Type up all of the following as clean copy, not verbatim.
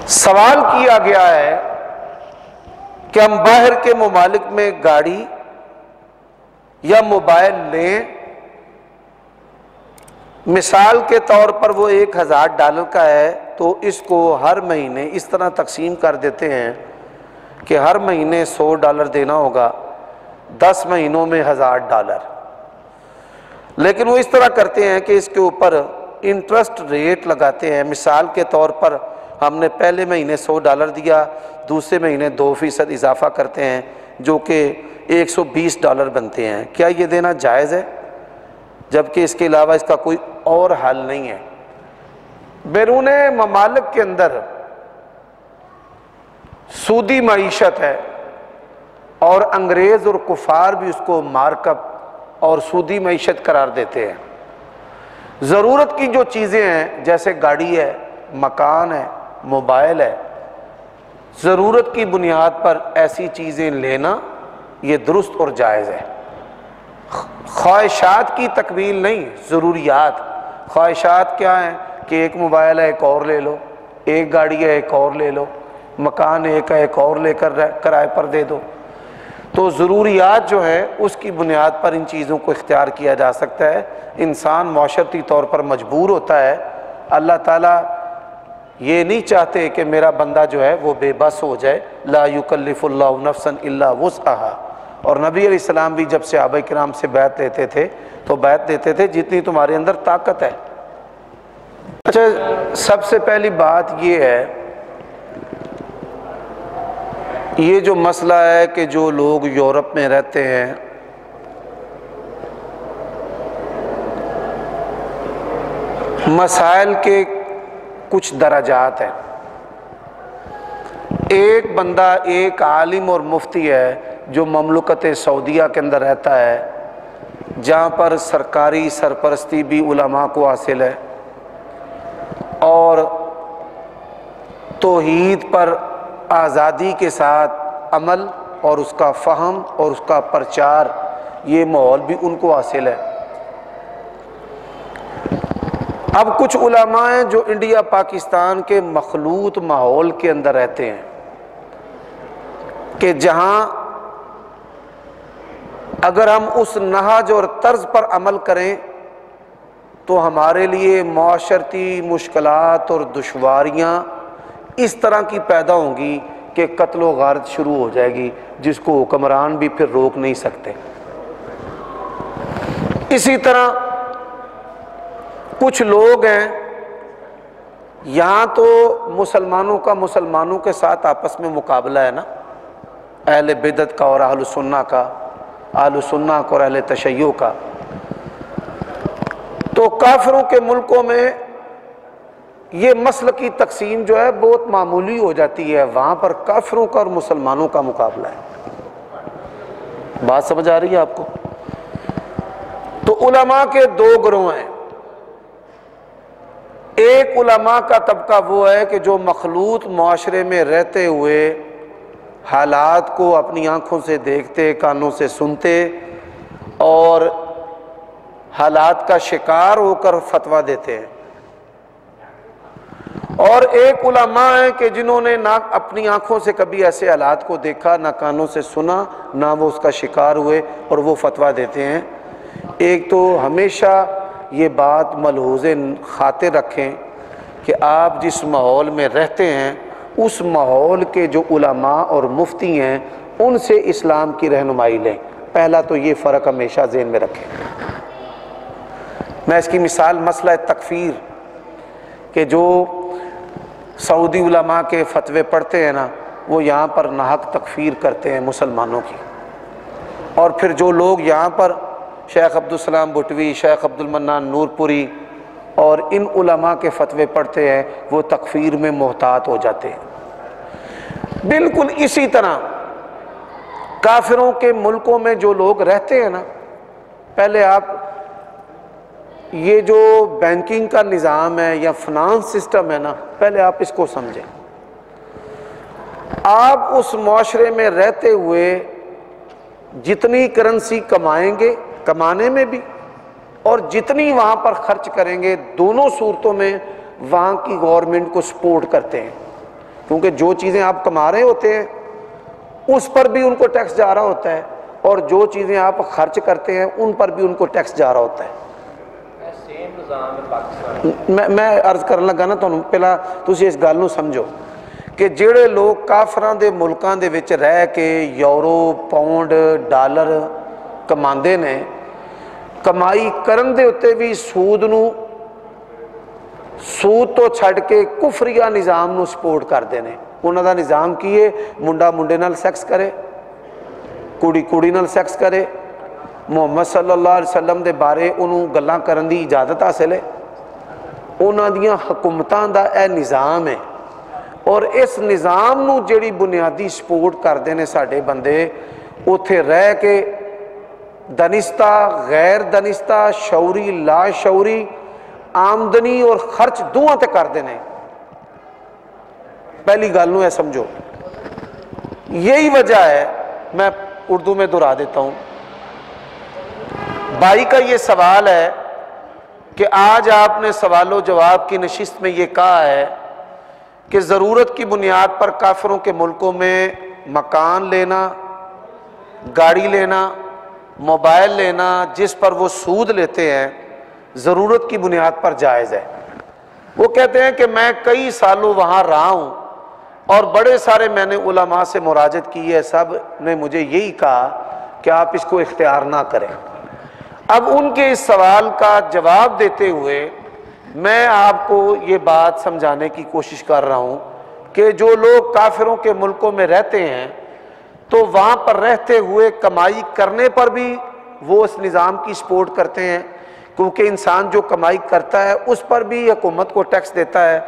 سوال کیا گیا ہے کہ ہم باہر کے ممالک میں گاڑی یا موبائل لیں، مثال کے طور پر وہ $1000 کا ہے تو اس کو ہر مہینے اس طرح تقسیم کر دیتے ہیں کہ ہر مہینے $100 دینا ہوگا، 10 مہینوں میں $1000۔ لیکن وہ اس طرح کرتے ہیں کہ اس کے اوپر انٹرسٹ ریٹ لگاتے ہیں۔ مثال کے طور پر ہم نے پہلے مہینے $100 دیا، دوسرے مہینے 2% اضافہ کرتے ہیں جو کہ $120 بنتے ہیں۔ کیا یہ دینا جائز ہے؟ جبکہ اس کے علاوہ اس کا کوئی اور حل نہیں ہے۔ بیرون ممالک کے اندر سودی معیشت ہے اور انگریز اور کفار بھی اس کو مارکپ اور سودی معیشت قرار دیتے ہیں۔ ضرورت کی جو چیزیں ہیں جیسے گاڑی ہے، مکان ہے، موبائل ہے، ضرورت کی بنیاد پر ایسی چیزیں لینا یہ درست اور جائز ہے۔ خواہشات کی تکمیل نہیں، ضروریات۔ خواہشات کیا ہیں کہ ایک موبائل ہے ایک اور لے لو، ایک گاڑی ہے ایک اور لے لو، مکان ایک ہے ایک اور لے کر کرائے پر دے دو۔ تو ضروریات جو ہے اس کی بنیاد پر ان چیزوں کو اختیار کیا جا سکتا ہے۔ انسان معاشرتی طور پر مجبور ہوتا ہے۔ اللہ تعالیٰ یہ نہیں چاہتے کہ میرا بندہ جو ہے وہ بے بس ہو جائے، لا یکلف اللہ نفسا الا وسعہا۔ اور نبی علیہ السلام بھی جب صحابہ کرام سے بیعت لیتے تھے تو بیعت دیتے تھے جتنی تمہارے اندر طاقت ہے۔ اچھا، سب سے پہلی بات یہ ہے، یہ جو مسئلہ ہے کہ جو لوگ یورپ میں رہتے ہیں مسائل کے کچھ درجات ہیں۔ ایک بندہ ایک عالم اور مفتی ہے جو مملکت سعودیہ کے اندر رہتا ہے جہاں پر سرکاری سرپرستی بھی علماء کو حاصل ہے اور توحید پر آزادی کے ساتھ عمل اور اس کا فہم اور اس کا پرچار، یہ ماحول بھی ان کو حاصل ہے۔ اب کچھ علماء ہیں جو انڈیا پاکستان کے مخلوط ماحول کے اندر رہتے ہیں کہ جہاں اگر ہم اس نہج اور طرز پر عمل کریں تو ہمارے لیے معاشرتی مشکلات اور دشواریاں اس طرح کی پیدا ہوں گی کہ قتل و غارت شروع ہو جائے گی جس کو حکمران بھی پھر روک نہیں سکتے۔ اسی طرح کچھ لوگ ہیں یہاں تو مسلمانوں کا مسلمانوں کے ساتھ آپس میں مقابلہ ہے نا، اہل بدعت کا اور اہل سنہ کا، اہل سنہ کا اور اہل تشیع کا۔ تو کافروں کے ملکوں میں یہ مسئلہ کی تقسیم جو ہے بہت معمولی ہو جاتی ہے، وہاں پر کافروں کا اور مسلمانوں کا مقابلہ ہے۔ بات سمجھ آ رہی ہے آپ کو؟ تو علماء کے 2 گروہ ہیں۔ ایک علماء کا طبقہ وہ ہے کہ جو مخلوط معاشرے میں رہتے ہوئے حالات کو اپنی آنکھوں سے دیکھتے، کانوں سے سنتے اور حالات کا شکار ہو کر فتویٰ دیتے ہیں۔ اور ایک علماء ہیں کہ جنہوں نے نہ اپنی آنکھوں سے کبھی ایسے حالات کو دیکھا، نہ کانوں سے سنا، نہ وہ اس کا شکار ہوئے اور وہ فتویٰ دیتے ہیں۔ ایک تو ہمیشہ یہ بات ملحوظ خاطر رکھیں کہ آپ جس ماحول میں رہتے ہیں اس ماحول کے جو علماء اور مفتی ہیں ان سے اسلام کی رہنمائی لیں۔ پہلا تو یہ فرق ہمیشہ ذہن میں رکھیں۔ میں اس کی مثال مسئلہ تکفیر کہ جو سعودی علماء کے فتوے پڑھتے ہیں نا وہ یہاں پر ناحق تکفیر کرتے ہیں مسلمانوں کی، اور پھر جو لوگ یہاں پر شیخ عبدالسلام بھٹوی، شیخ عبدالمنان نور پوری اور ان علماء کے فتوے پڑھتے ہیں وہ تکفیر میں محتاط ہو جاتے ہیں۔ بالکل اسی طرح کافروں کے ملکوں میں جو لوگ رہتے ہیں نا، پہلے آپ یہ جو بینکنگ کا نظام ہے یا فنانس سسٹم ہے نا، پہلے آپ اس کو سمجھیں۔ آپ اس معاشرے میں رہتے ہوئے جتنی کرنسی کمائیں گے کمانے میں بھی اور جتنی وہاں پر خرچ کریں گے، دونوں صورتوں میں وہاں کی گورنمنٹ کو سپورٹ کرتے ہیں۔ کیونکہ جو چیزیں آپ کما رہے ہوتے ہیں اس پر بھی ان کو ٹیکس جا رہا ہوتا ہے، اور جو چیزیں آپ خرچ کرتے ہیں ان پر بھی ان کو ٹیکس جا رہا ہوتا ہے۔ میں عرض کرن لگا نا تانوں، پہلا تسی اس گل نوں سمجھو کہ جڑے لوگ کافراں دے ملکاں دے وچ رہ کے یورو، پاؤنڈ، ڈالر کماندے نے، کمائی کرن دے اتے بھی سود تو چھڈ کے کفریہ نظام نو سپورٹ کردے نے۔ انہاں دا نظام کی ہے؟ منڈا منڈے نال سیکس کرے، کڑی کڑی نال سیکس کرے، محمد صلی اللہ علیہ وسلم دے بارے انہوں گلاں کرن دی اجازت حاصل ہے۔ انہاں دیاں حکومتاں دا اے نظام ہے، اور اس نظام نو جڑی بنیادی سپورٹ کردے نے ساڈے بندے، اوتھے رہ کے دانستہ، غیر دانستہ، شعوری، لا شعوری، آمدنی اور خرچ دوہاں تے کردے نے۔ پہلی گل نو اے سمجھو، یہی وجہ ہے، میں اردو میں دہرا دیتا ہوں۔ بھائی کا یہ سوال ہے کہ آج آپ نے سوال و جواب کی نشست میں یہ کہا ہے کہ ضرورت کی بنیاد پر کافروں کے ملکوں میں مکان لینا، گاڑی لینا، موبائل لینا جس پر وہ سود لیتے ہیں، ضرورت کی بنیاد پر جائز ہے۔ وہ کہتے ہیں کہ میں کئی سالوں وہاں رہا ہوں اور بڑے سارے میں نے علماء سے مراجعت کی ہے، سب نے مجھے یہی کہا کہ آپ اس کو اختیار نہ کریں۔ اب ان کے اس سوال کا جواب دیتے ہوئے میں آپ کو یہ بات سمجھانے کی کوشش کر رہا ہوں کہ جو لوگ کافروں کے ملکوں میں رہتے ہیں تو وہاں پر رہتے ہوئے کمائی کرنے پر بھی وہ اس نظام کی سپورٹ کرتے ہیں، کیونکہ انسان جو کمائی کرتا ہے اس پر بھی حکومت کو ٹیکس دیتا ہے،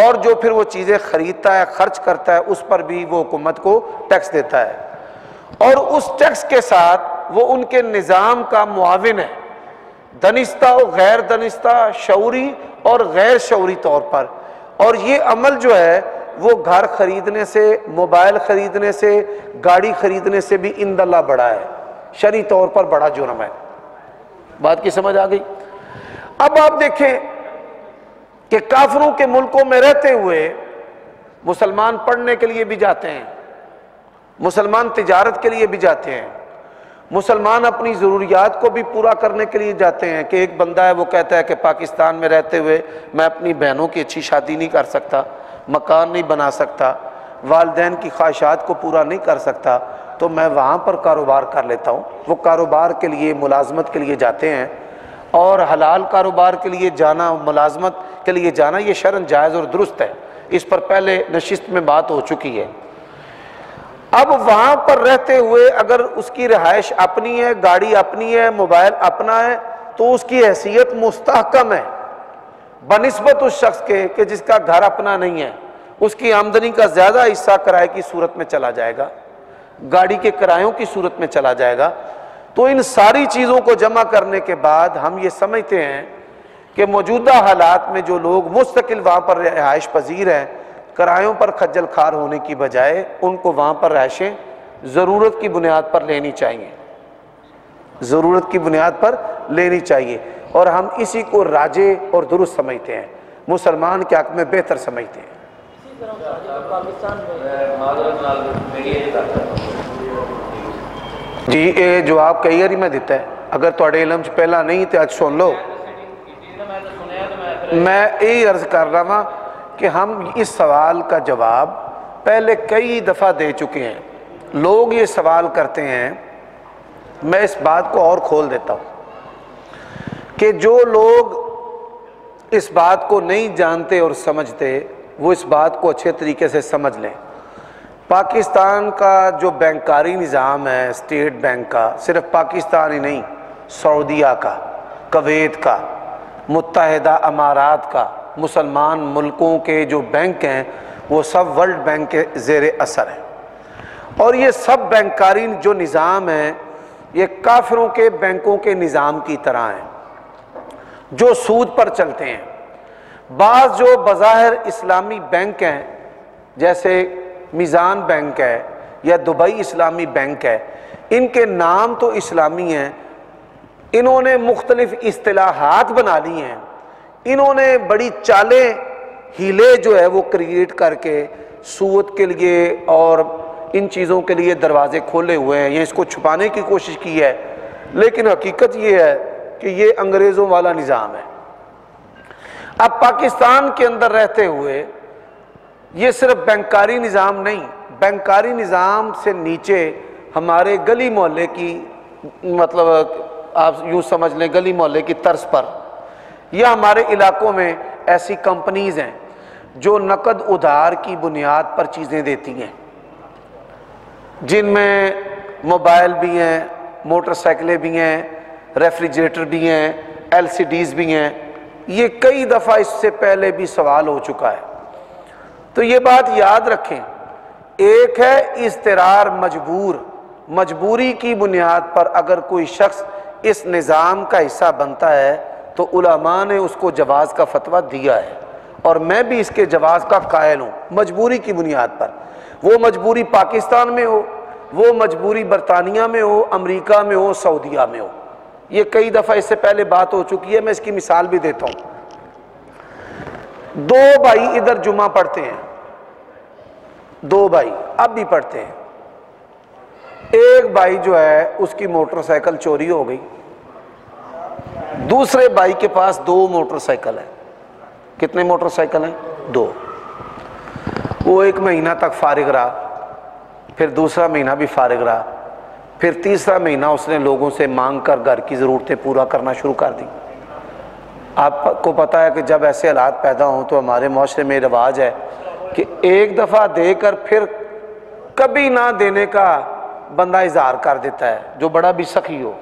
اور جو پھر وہ چیزیں خریدتا ہے، خرچ کرتا ہے، اس پر بھی وہ حکومت کو ٹیکس دیتا ہے، اور اس ٹیکس کے ساتھ وہ ان کے نظام کا معاون ہے، دانستہ و غیر دانستہ، شعوری اور غیر شعوری طور پر۔ اور یہ عمل جو ہے وہ گھر خریدنے سے، موبائل خریدنے سے، گاڑی خریدنے سے بھی عند اللہ بڑا ہے، شرعی طور پر بڑا جرم ہے۔ بات کی سمجھ آ گئی؟ اب آپ دیکھیں کہ کافروں کے ملکوں میں رہتے ہوئے مسلمان پڑھنے کے لیے بھی جاتے ہیں، مسلمان تجارت کے لیے بھی جاتے ہیں، مسلمان اپنی ضروریات کو بھی پورا کرنے کے لیے جاتے ہیں۔ کہ ایک بندہ ہے وہ کہتا ہے کہ پاکستان میں رہتے ہوئے میں اپنی بہنوں کی اچھی شادی نہیں کر سکتا، مکان نہیں بنا سکتا، والدین کی خواہشات کو پورا نہیں کر سکتا، تو میں وہاں پر کاروبار کر لیتا ہوں۔ وہ کاروبار کے لیے، ملازمت کے لیے جاتے ہیں، اور حلال کاروبار کے لیے جانا، ملازمت کے لیے جانا، یہ شرعاً جائز اور درست ہے، اس پر پہلے نشست میں بات ہو چکی ہے۔ اب وہاں پر رہتے ہوئے اگر اس کی رہائش اپنی ہے، گاڑی اپنی ہے، موبائل اپنا ہے، تو اس کی حیثیت مستحکم ہے بنسبت اس شخص کے کہ جس کا گھر اپنا نہیں ہے۔ اس کی آمدنی کا زیادہ حصہ کرائے کی صورت میں چلا جائے گا، گاڑی کے کرایوں کی صورت میں چلا جائے گا۔ تو ان ساری چیزوں کو جمع کرنے کے بعد ہم یہ سمجھتے ہیں کہ موجودہ حالات میں جو لوگ مستقل وہاں پر رہائش پذیر ہیں، کرایوں پر خجل خوار ہونے کی بجائے ان کو وہاں پر رہائشیں ضرورت کی بنیاد پر لینی چاہیے، ضرورت کی بنیاد پر لینی چاہیے، اور ہم اسی کو راجع اور درست سمجھتے ہیں، مسلمان کے حق میں بہتر سمجھتے ہیں۔ جی یہ جواب کئی باری میں دیتا ہے، اگر تھوڑے علم چ پہلا نہیں تو اج سن لو۔ میں یہی عرض کر رہا ہوں کہ ہم اس سوال کا جواب پہلے کئی دفعہ دے چکے ہیں۔ لوگ یہ سوال کرتے ہیں، میں اس بات کو اور کھول دیتا ہوں کہ جو لوگ اس بات کو نہیں جانتے اور سمجھتے وہ اس بات کو اچھے طریقے سے سمجھ لیں۔ پاکستان کا جو بینکاری نظام ہے، اسٹیٹ بینک کا، صرف پاکستان ہی نہیں، سعودیہ کا، کویت کا، متحدہ امارات کا، مسلمان ملکوں کے جو بینک ہیں وہ سب ورلڈ بینک کے زیر اثر ہیں، اور یہ سب بینکاری جو نظام ہیں یہ کافروں کے بینکوں کے نظام کی طرح ہیں جو سود پر چلتے ہیں۔ بعض جو بظاہر اسلامی بینک ہیں جیسے میزان بینک ہے یا دبئی اسلامی بینک ہے، ان کے نام تو اسلامی ہیں، انہوں نے مختلف اصطلاحات بنا لی ہیں، انہوں نے بڑی چالیں ہیلے جو ہے وہ کریٹ کر کے سود کے لیے اور ان چیزوں کے لیے دروازے کھولے ہوئے ہیں یا اس کو چھپانے کی کوشش کی ہے، لیکن حقیقت یہ ہے کہ یہ انگریزوں والا نظام ہے۔ اب پاکستان کے اندر رہتے ہوئے یہ صرف بینکاری نظام نہیں، بینکاری نظام سے نیچے ہمارے گلی محلے کی، مطلب آپ یوں سمجھ لیں گلی محلے کی طرز پر، یا ہمارے علاقوں میں ایسی کمپنیز ہیں جو نقد ادھار کی بنیاد پر چیزیں دیتی ہیں، جن میں موبائل بھی ہیں، موٹر سائیکلیں بھی ہیں، ریفریجریٹر بھی ہیں، LCDs بھی ہیں۔ یہ کئی دفعہ اس سے پہلے بھی سوال ہو چکا ہے، تو یہ بات یاد رکھیں۔ ایک ہے اضطرار، مجبوری کی بنیاد پر اگر کوئی شخص اس نظام کا حصہ بنتا ہے تو علماء نے اس کو جواز کا فتویٰ دیا ہے، اور میں بھی اس کے جواز کا قائل ہوں، مجبوری کی بنیاد پر۔ وہ مجبوری پاکستان میں ہو، وہ مجبوری برطانیہ میں ہو، امریکہ میں ہو، سعودیہ میں ہو۔ یہ کئی دفعہ اس سے پہلے بات ہو چکی ہے، میں اس کی مثال بھی دیتا ہوں۔ دو بھائی ادھر جمعہ پڑھتے ہیں، دو بھائی اب بھی پڑھتے ہیں۔ ایک بھائی جو ہے اس کی موٹر سائیکل چوری ہو گئی، دوسرے بھائی کے پاس 2 موٹر سائیکل ہیں۔ کتنے موٹر سائیکل ہیں؟ 2۔ وہ 1 مہینہ تک فارغ رہا، پھر دوسرا مہینہ بھی فارغ رہا، پھر تیسرا مہینہ اس نے لوگوں سے مانگ کر گھر کی ضرورتیں پورا کرنا شروع کر دی۔ آپ کو پتہ ہے کہ جب ایسے حالات پیدا ہوں تو ہمارے معاشرے میں رواج ہے کہ ایک دفعہ دے کر پھر کبھی نہ دینے کا بندہ اظہار کر دیتا ہے، جو بڑا بھی سخی ہو۔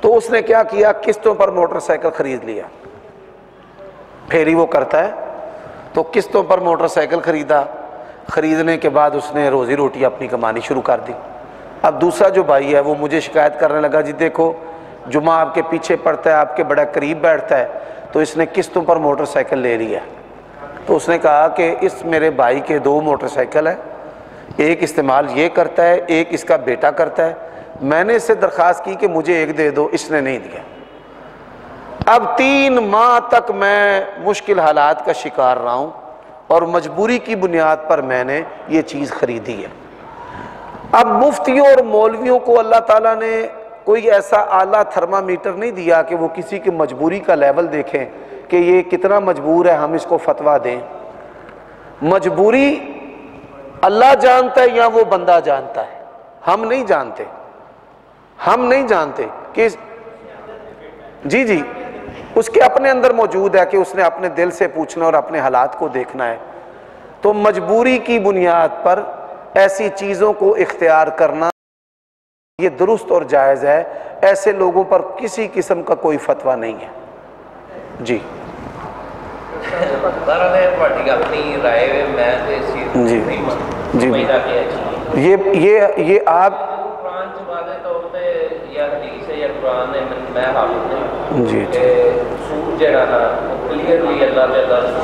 تو اس نے کیا کیا، قسطوں پر موٹر سائیکل خرید لیا، پھیری وہ کرتا ہے تو قسطوں پر موٹر سائیکل خریدا، خریدنے کے بعد اس نے روزی روٹی اپنی کمانی شروع کر دی۔ اب دوسرا جو بھائی ہے وہ مجھے شکایت کرنے لگا، جی دیکھو جمعہ آپ کے پیچھے پڑتا ہے، آپ کے بڑا قریب بیٹھتا ہے، تو اس نے قسطوں پر موٹر سائیکل لے لی ہے۔ تو اس نے کہا کہ اس میرے بھائی کے 2 موٹر سائیکل ہیں، ایک استعمال یہ کرتا ہے، ایک اس کا بیٹا کرتا ہے، میں نے اس سے درخواست کی کہ مجھے ایک دے دو، اس نے نہیں دیا۔ اب 3 ماہ تک میں مشکل حالات کا شکار رہا ہوں اور مجبوری کی بنیاد پر میں نے یہ چیز خریدی ہے۔ اب مفتیوں اور مولویوں کو اللہ تعالیٰ نے کوئی ایسا اعلیٰ تھرمامیٹر نہیں دیا کہ وہ کسی کی مجبوری کا لیول دیکھیں کہ یہ کتنا مجبور ہے، ہم اس کو فتویٰ دیں۔ مجبوری اللہ جانتا ہے یا وہ بندہ جانتا ہے؟ ہم نہیں جانتے، ہم نہیں جانتے کہ جی اس کے اپنے اندر موجود ہے کہ اس نے اپنے دل سے پوچھنا اور اپنے حالات کو دیکھنا ہے۔ تو مجبوری کی بنیاد پر ایسی چیزوں کو اختیار کرنا یہ درست اور جائز ہے، ایسے لوگوں پر کسی قسم کا کوئی فتویٰ نہیں ہے۔ جی یہ آپ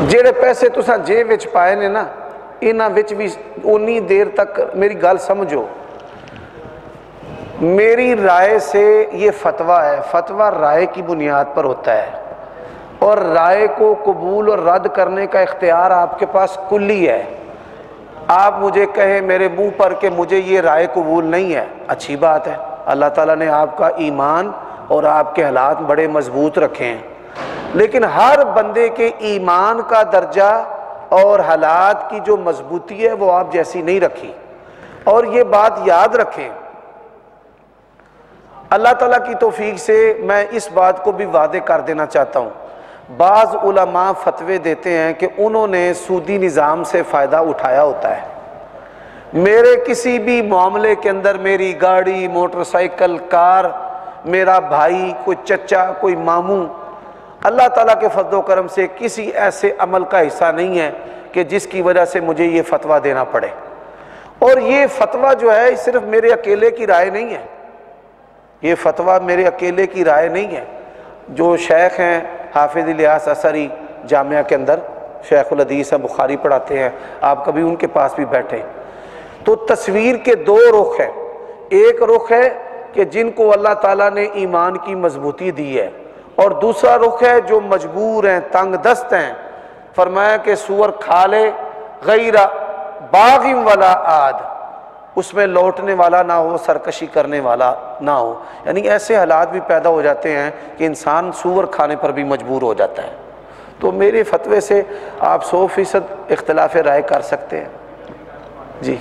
جڑے پیسے تساں جیب وچ پائے نے نا، انہاں وچ بھی اونی دیر تک میری گل سمجھو، میری رائے سے یہ فتویٰ ہے، فتویٰ رائے کی بنیاد پر ہوتا ہے، اور رائے کو قبول اور رد کرنے کا اختیار آپ کے پاس کلی ہے۔ آپ مجھے کہیں میرے منہ پر کہ مجھے یہ رائے قبول نہیں ہے، اچھی بات ہے، اللہ تعالیٰ نے آپ کا ایمان اور آپ کے حالات بڑے مضبوط رکھے ہیں، لیکن ہر بندے کے ایمان کا درجہ اور حالات کی جو مضبوطی ہے وہ آپ جیسی نہیں رکھی۔ اور یہ بات یاد رکھیں، اللہ تعالیٰ کی توفیق سے میں اس بات کو بھی واضح کر دینا چاہتا ہوں، بعض علماء فتوے دیتے ہیں کہ انہوں نے سودی نظام سے فائدہ اٹھایا ہوتا ہے۔ میرے کسی بھی معاملے کے اندر میری گاڑی، موٹر سائیکل، کار، میرا بھائی، کوئی چچا، کوئی ماموں، اللہ تعالیٰ کے فضل و کرم سے کسی ایسے عمل کا حصہ نہیں ہے کہ جس کی وجہ سے مجھے یہ فتویٰ دینا پڑے۔ اور یہ فتویٰ جو ہے صرف میرے اکیلے کی رائے نہیں ہے، یہ فتویٰ میرے اکیلے کی رائے نہیں ہے۔ جو شیخ ہیں حافظ الیاس اثری جامعہ کے اندر شیخ الحدیث ہیں، بخاری پڑھاتے ہیں، آپ کبھی ان کے پاس بھی بیٹھیں، تو تصویر کے 2 رخ ہیں۔ ایک رخ ہے کہ جن کو اللہ تعالیٰ نے ایمان کی مضبوطی دی ہے، اور دوسرا رخ ہے جو مجبور ہیں، تنگ دست ہیں۔ فرمایا کہ سور کھا لے غیر باغ ولا عاد، اس میں لوٹنے والا نہ ہو، سرکشی کرنے والا نہ ہو. یعنی ایسے حالات بھی پیدا ہو جاتے ہیں کہ انسان سور کھانے پر بھی مجبور ہو جاتا ہے. تو میرے فتوے سے آپ 100% اختلاف رائے کر سکتے ہیں. جی.